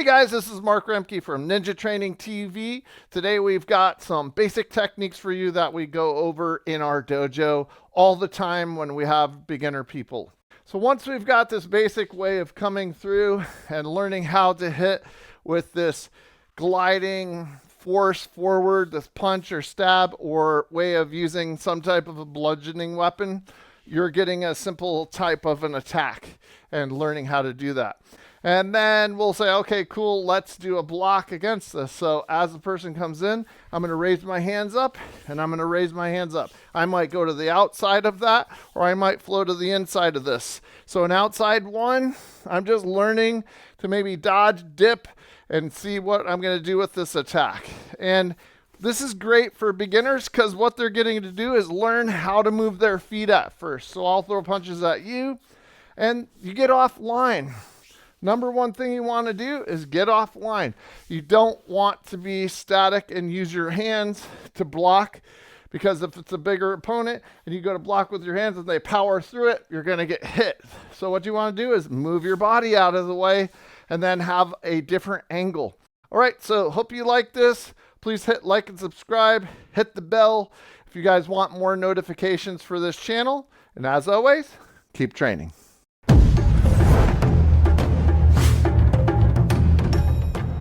Hey guys, this is Mark Roemke from Ninja Training TV. Today we've got some basic techniques for you that we go over in our dojo all the time when we have beginner people. So once we've got this basic way of coming through and learning how to hit with this gliding force forward, this punch or stab, or way of using some type of a bludgeoning weapon, you're getting a simple type of an attack and learning how to do that. And then we'll say, okay, cool, let's do a block against this. So as the person comes in, I'm going to raise my hands up, and I'm going to raise my hands up. I might go to the outside of that, or I might flow to the inside of this. So an outside one, I'm just learning to maybe dodge, dip, and see what I'm going to do with this attack. And this is great for beginners because what they're getting to do is learn how to move their feet at first. So I'll throw punches at you, and you get offline. Number one thing you want to do is get offline. You don't want to be static and use your hands to block, because if it's a bigger opponent and you go to block with your hands and they power through it, you're going to get hit. So what you want to do is move your body out of the way and then have a different angle. All right, so hope you like this. Please hit like and subscribe. Hit the bell if you guys want more notifications for this channel. And as always, keep training.